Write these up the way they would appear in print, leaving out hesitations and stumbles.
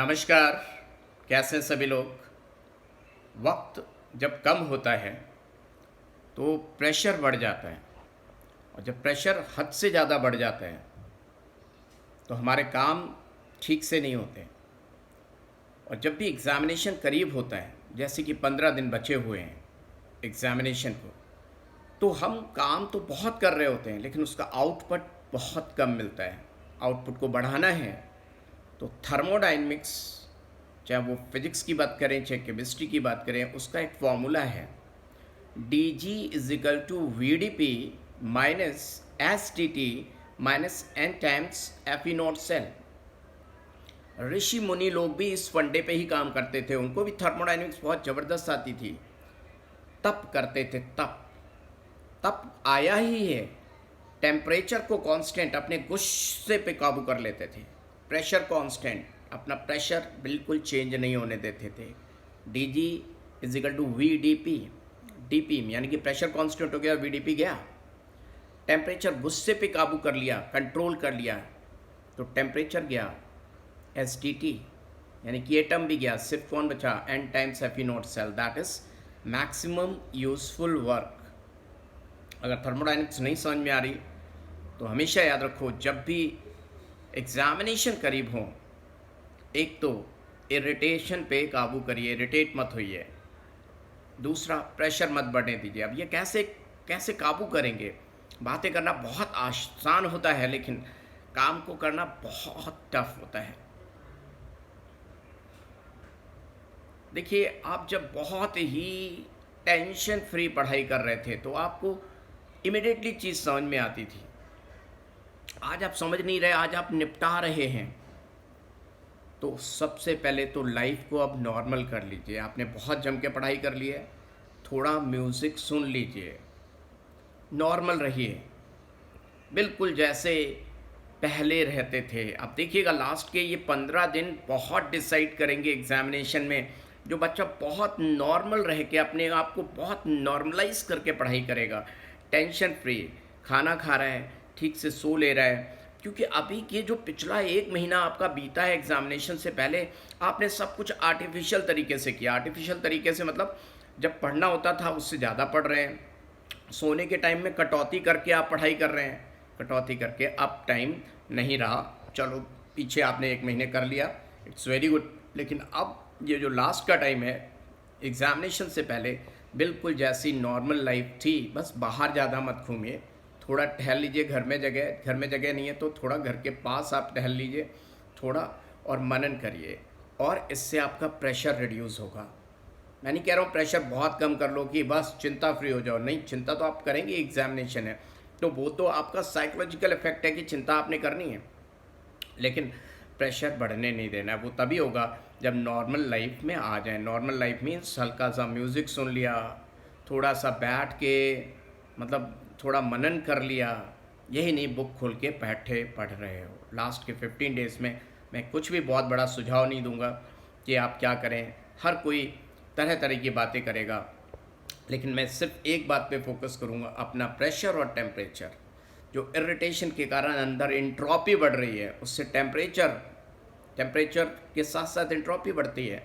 नमस्कार। कैसे हैं सभी लोग। वक्त जब कम होता है तो प्रेशर बढ़ जाता है, और जब प्रेशर हद से ज़्यादा बढ़ जाता है तो हमारे काम ठीक से नहीं होते। और जब भी एग्ज़ामिनेशन करीब होता है, जैसे कि 15 दिन बचे हुए हैं एग्ज़ामिनेशन को, तो हम काम तो बहुत कर रहे होते हैं लेकिन उसका आउटपुट बहुत कम मिलता है। आउटपुट को बढ़ाना है तो थर्मोडायनेमिक्स, चाहे वो फिजिक्स की बात करें चाहे केमिस्ट्री की बात करें, उसका एक फॉर्मूला है D G is equal to V D P minus S T T minus N times F E naught cell. ऋषि मुनि लोग भी इस फंडे पे ही काम करते थे, उनको भी थर्मोडायनेमिक्स बहुत ज़बरदस्त आती थी, तब करते थे। तब आया ही है। टेम्परेचर को कांस्टेंट अपने गुस्से पे काबू कर लेते थे, प्रेशर कांस्टेंट, अपना प्रेशर बिल्कुल चेंज नहीं होने देते थे। D G is equal to V D P, D P यानी कि प्रेशर कांस्टेंट हो गया, वी डी पी गया। टेम्परेचर गुस्से पे काबू कर लिया, कंट्रोल कर लिया, तो टेम्परेचर गया। एस टी टी यानी कि एटम भी गया, सिर्फ कौन बचा, n times F E naught cell, that is maximum useful work. अगर थर्मोडायनेमिक्स नहीं समझ में आ रही तो हमेशा याद रखो, जब भी एग्जामिनेशन करीब हो, एक तो इरिटेशन पे काबू करिए, इरिटेट मत होइए। दूसरा, प्रेशर मत बढ़ने दीजिए। अब ये कैसे कैसे काबू करेंगे। बातें करना बहुत आसान होता है लेकिन काम को करना बहुत टफ होता है। देखिए, आप जब बहुत ही टेंशन फ्री पढ़ाई कर रहे थे तो आपको इमिडिएटली चीज़ समझ में आती थी। आज आप समझ नहीं रहे, आज आप निपटा रहे हैं, तो सबसे पहले तो लाइफ को अब नॉर्मल कर लीजिए। आपने बहुत जम के पढ़ाई कर ली है, थोड़ा म्यूज़िक सुन लीजिए, नॉर्मल रहिए, बिल्कुल जैसे पहले रहते थे। अब देखिएगा, लास्ट के ये 15 दिन बहुत डिसाइड करेंगे एग्जामिनेशन में। जो बच्चा बहुत नॉर्मल रह के अपने आप को बहुत नॉर्मलाइज करके पढ़ाई करेगा, टेंशन फ्री, खाना खा रहा है, ठीक से सो ले रहा है, क्योंकि अभी ये जो पिछला 1 महीना आपका बीता है एग्जामिनेशन से पहले, आपने सब कुछ आर्टिफिशियल तरीके से किया। आर्टिफिशियल तरीके से मतलब जब पढ़ना होता था उससे ज़्यादा पढ़ रहे हैं, सोने के टाइम में कटौती करके आप पढ़ाई कर रहे हैं, कटौती करके अब टाइम नहीं रहा। चलो, पीछे आपने 1 महीने कर लिया, इट्स वेरी गुड। लेकिन अब ये जो लास्ट का टाइम है एग्ज़ामिनेशन से पहले, बिल्कुल जैसी नॉर्मल लाइफ थी, बस बाहर ज़्यादा मत घूमिए, थोड़ा टहल लीजिए। घर में जगह नहीं है तो थोड़ा घर के पास आप टहल लीजिए थोड़ा, और मनन करिए, और इससे आपका प्रेशर रिड्यूस होगा। मैं नहीं कह रहा हूँ प्रेशर बहुत कम कर लो कि बस चिंता फ्री हो जाओ, नहीं, चिंता तो आप करेंगे, एग्जामिनेशन है तो वो तो आपका साइकोलॉजिकल इफेक्ट है कि चिंता आपने करनी है, लेकिन प्रेशर बढ़ने नहीं देना है। वो तभी होगा जब नॉर्मल लाइफ में आ जाए। नॉर्मल लाइफ मीन्स हल्का सा म्यूज़िक सुन लिया, थोड़ा सा बैठ के मतलब थोड़ा मनन कर लिया, यही नहीं बुक खोल के बैठे पढ़ रहे हो। लास्ट के 15 डेज़ में मैं कुछ भी बहुत बड़ा सुझाव नहीं दूंगा कि आप क्या करें, हर कोई तरह तरह की बातें करेगा, लेकिन मैं सिर्फ एक बात पे फोकस करूंगा, अपना प्रेशर और टेम्परेचर। जो इरिटेशन के कारण अंदर इंट्रोपी बढ़ रही है, उससे टेम्परेचर के साथ साथ इंट्रोपी बढ़ती है।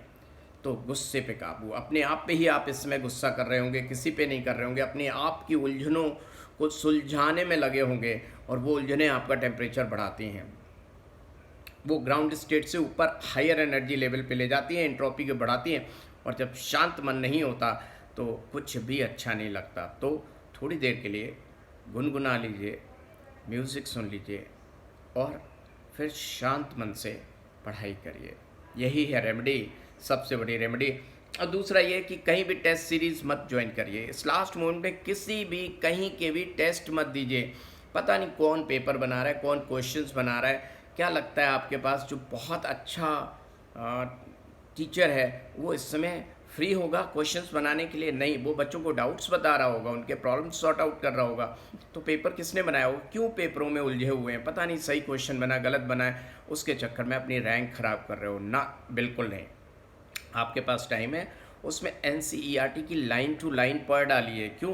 तो गुस्से पे काबू, अपने आप पे ही आप इसमें गुस्सा कर रहे होंगे, किसी पे नहीं कर रहे होंगे, अपने आप की उलझनों को सुलझाने में लगे होंगे, और वो उलझनें आपका टेम्परेचर बढ़ाती हैं। वो ग्राउंड स्टेट से ऊपर हायर एनर्जी लेवल पे ले जाती हैं, एंट्रोपी को बढ़ाती हैं, और जब शांत मन नहीं होता तो कुछ भी अच्छा नहीं लगता। तो थोड़ी देर के लिए गुनगुना लीजिए, म्यूज़िक सुन लीजिए, और फिर शांत मन से पढ़ाई करिए। यही है रेमेडी, सबसे बड़ी रेमेडी। और दूसरा ये कि कहीं भी टेस्ट सीरीज़ मत ज्वाइन करिए। इस लास्ट मोमेंट में किसी भी कहीं के भी टेस्ट मत दीजिए। पता नहीं कौन पेपर बना रहा है, कौन क्वेश्चंस बना रहा है। क्या लगता है आपके पास जो बहुत अच्छा टीचर है वो इस समय फ्री होगा क्वेश्चंस बनाने के लिए? नहीं, वो बच्चों को डाउट्स बता रहा होगा, उनके प्रॉब्लम्स सॉर्ट आउट कर रहा होगा। तो पेपर किसने बनाया हो, क्यों पेपरों में उलझे हुए हैं, पता नहीं सही क्वेश्चन बना गलत बना है, उसके चक्कर में अपनी रैंक ख़राब कर रहे हो ना, बिल्कुल नहीं। आपके पास टाइम है, उसमें एनसीईआरटी की लाइन टू लाइन पढ़ डालिए। क्यों,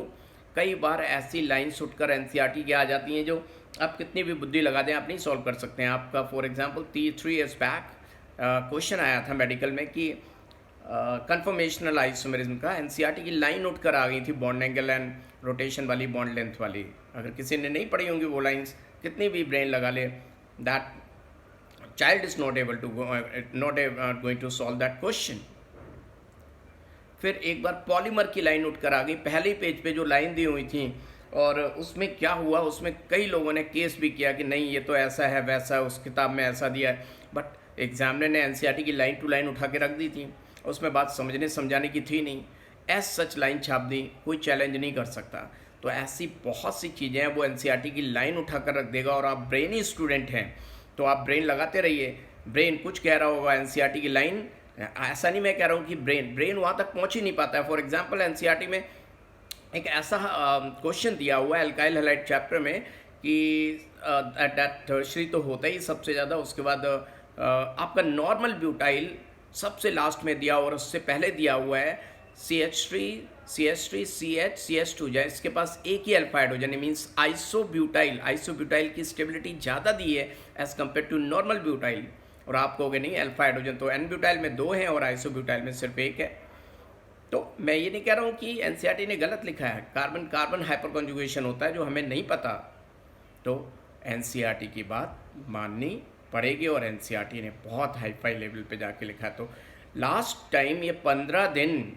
कई बार ऐसी लाइन्स उठकर एनसीईआरटी की आ जाती हैं जो आप कितनी भी बुद्धि लगा दें आप नहीं सॉल्व कर सकते हैं। आपका for example 3 years back question आया था मेडिकल में कि कन्फर्मेशनल आइसोमेरिज्म का एनसीईआरटी की लाइन उठ कर आ गई थी, बॉन्ड एंगल एंड रोटेशन वाली, बॉन्ड लेंथ वाली। अगर किसी ने नहीं पढ़ी होंगी वो लाइंस, कितनी भी ब्रेन लगा ले, that child is not able to not going to solve that question. फिर एक बार पॉलीमर की लाइन उठ कर आ गई, पहले ही पेज पे जो लाइन दी हुई थी, और उसमें क्या हुआ, उसमें कई लोगों ने केस भी किया कि नहीं ये तो ऐसा है वैसा है, उस किताब में ऐसा दिया है, बट एग्जामिनर ने एनसीईआरटी की लाइन टू लाइन उठा के रख दी थी, उसमें बात समझने समझाने की थी नहीं, एज सच लाइन छाप दी, कोई चैलेंज नहीं कर सकता। तो ऐसी बहुत सी चीज़ें हैं, वो एनसीईआरटी की लाइन उठा कर रख देगा, और आप ब्रेनी स्टूडेंट हैं तो आप ब्रेन लगाते रहिए, ब्रेन कुछ कह रहा होगा, एनसीईआरटी की लाइन, ऐसा नहीं मैं कह रहा हूँ कि ब्रेन वहाँ तक पहुँच ही नहीं पाता है। फॉर एग्जाम्पल एनसीईआरटी में एक ऐसा क्वेश्चन दिया हुआ है एल्काइल हैलाइड चैप्टर में कि दैट टर्शरी तो होता ही सबसे ज़्यादा, उसके बाद आपका नॉर्मल ब्यूटाइल सबसे लास्ट में दिया, और उससे पहले दिया हुआ है CH3 CH3 CH CH2, जाए इसके पास एक ही अल्फा हाइड्रोजन, मीन्स आइसोब्यूटाइल की स्टेबिलिटी ज़्यादा दी है as compare to normal butyl. और आप कहोगे नहीं अल्फा हाइड्रोजन तो एन ब्यूटाइल में 2 हैं और आइसोब्यूटाइल में सिर्फ 1 है। तो मैं ये नहीं कह रहा हूँ कि एनसीईआरटी ने गलत लिखा है, कार्बन कार्बन हाइपर कॉन्जुगेशन होता है जो हमें नहीं पता, तो एनसीईआरटी की बात माननी पड़ेगी, और एनसीईआरटी ने बहुत हाई फाई लेवल पे जाके लिखा है। तो लास्ट टाइम ये 15 दिन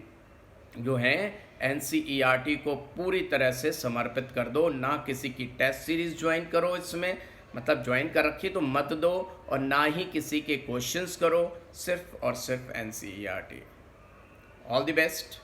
जो हैं एनसीईआरटी को पूरी तरह से समर्पित कर दो, ना किसी की टेस्ट सीरीज ज्वाइन करो, इसमें मतलब ज्वाइन कर रखी तो मत दो, और ना ही किसी के क्वेश्चंस करो, सिर्फ और सिर्फ एनसीईआरटी। All the best.